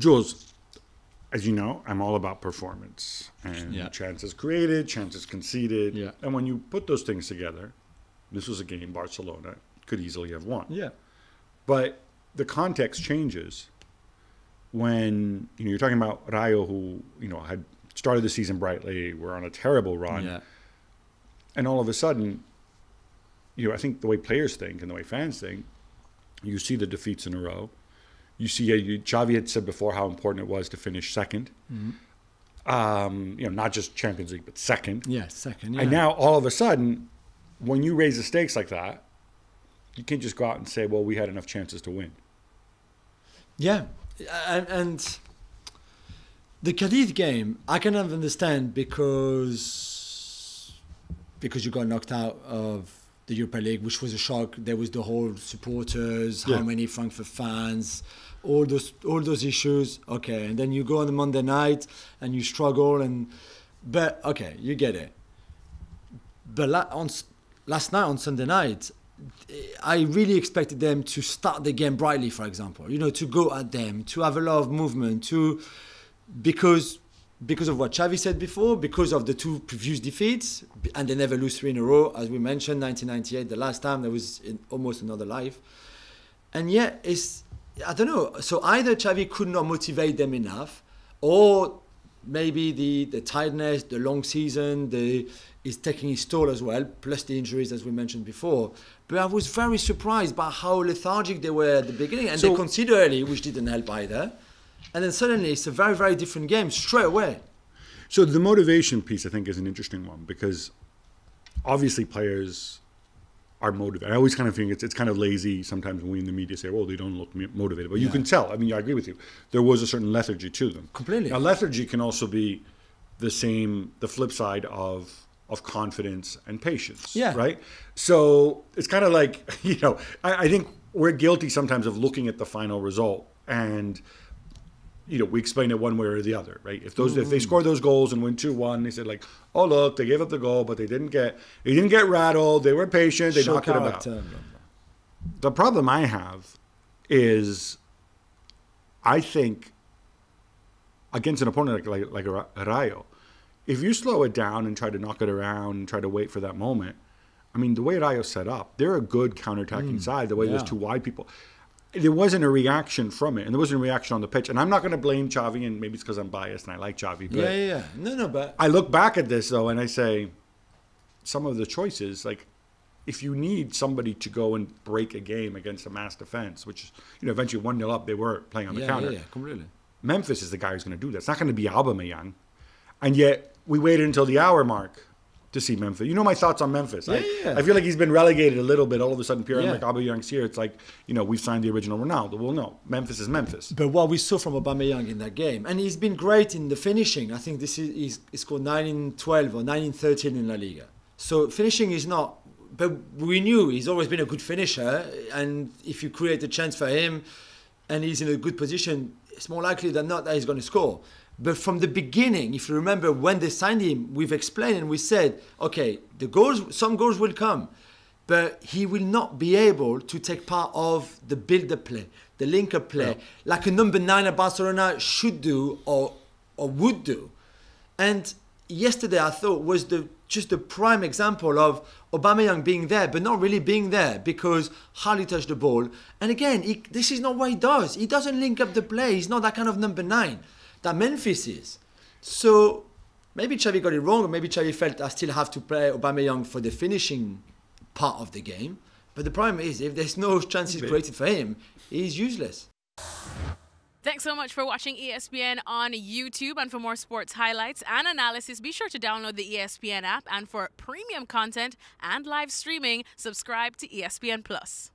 Jules, as you know, I'm all about performance and chances created, chances conceded. Yeah. And when you put those things together, this was a game Barcelona could easily have won. Yeah. But the context changes when you're talking about Rayo, who had started the season brightly, were on a terrible run, and all of a sudden, I think the way players think and the way fans think, you see the defeats in a row. You see, Xavi had said before how important it was to finish second. Not just Champions League, but second. Yeah, second. Yeah. And now all of a sudden, when you raise the stakes like that, you can't just go out and say, "Well, we had enough chances to win." Yeah, and the Cadiz game, I can understand because you got knocked out of the Europa League, which was a shock. There was the whole supporters, how many Frankfurt fans, all those issues. Okay, and then you go on the Monday night and you struggle, but okay, you get it. But last night on Sunday night, I really expected them to start the game brightly, for example. To go at them, to have a lot of movement, because of what Xavi said before, because of the two previous defeats, and they never lose 3 in a row, as we mentioned, 1998, the last time there was almost another life. And yet, I don't know. So either Xavi could not motivate them enough, or maybe the tiredness, the long season, is taking its toll as well, plus the injuries, as we mentioned before. But I was very surprised by how lethargic they were at the beginning, and they conceded early, which didn't help either. And then suddenly it's a very, very different game straight away. So the motivation piece, I think, is an interesting one, because obviously players are motivated. I always kind of think it's kind of lazy sometimes when we in the media say, well, they don't look motivated. But you can tell. I mean, I agree with you. There was a certain lethargy to them. Completely. Now, lethargy can also be the flip side of confidence and patience. Yeah. Right? So it's kind of like, I think we're guilty sometimes of looking at the final result and we explain it one way or the other, right? If they score those goals and win 2-1, they said like, oh look, they gave up the goal, but they didn't get rattled. They were patient. They knocked it about. The problem I have is, I think against an opponent like a Rayo, if you slow it down and try to knock it around and try to wait for that moment, I mean, the way Rayo's set up, they're a good counterattacking side. The way there's two wide people. There wasn't a reaction from it, and there wasn't a reaction on the pitch. And I'm not going to blame Xavi, and maybe it's because I'm biased and I like Xavi. But but I look back at this, though, and I say, some of the choices, like, if you need somebody to go and break a game against a mass defense, which, eventually 1-0 up, they were playing on the counter. Yeah, completely. Memphis is the guy who's going to do that. It's not going to be Aubameyang. And yet, we waited until the hour mark to see Memphis. You know my thoughts on Memphis. I feel like he's been relegated a little bit. All of a sudden, Pierre-Emerick Aubameyang's here. It's like, we've signed the original Ronaldo. Well, no, Memphis is Memphis. But what we saw from Aubameyang in that game, and he's been great in the finishing. I think he's scored 9 in 12 or 9 in 13 in LaLiga. So finishing is not, but we knew he's always been a good finisher. And if you create a chance for him and he's in a good position, it's more likely than not that he's going to score. But from the beginning, if you remember when they signed him, we've explained and we said, okay, some goals will come, but he will not be able to take part of the build-up play, the link-up play, like a number 9 at Barcelona should do or would do. And yesterday, I thought, was just the prime example of Aubameyang being there, but not really being there because hardly touched the ball. And again, this is not what he does. He doesn't link up the play. He's not that kind of number 9. That Memphis is. So maybe Xavi got it wrong, or maybe Xavi felt I still have to play Aubameyang for the finishing part of the game. But the problem is, if there's no chances created for him, he's useless. Thanks so much for watching ESPN on YouTube. And for more sports highlights and analysis, be sure to download the ESPN app. And for premium content and live streaming, subscribe to ESPN+.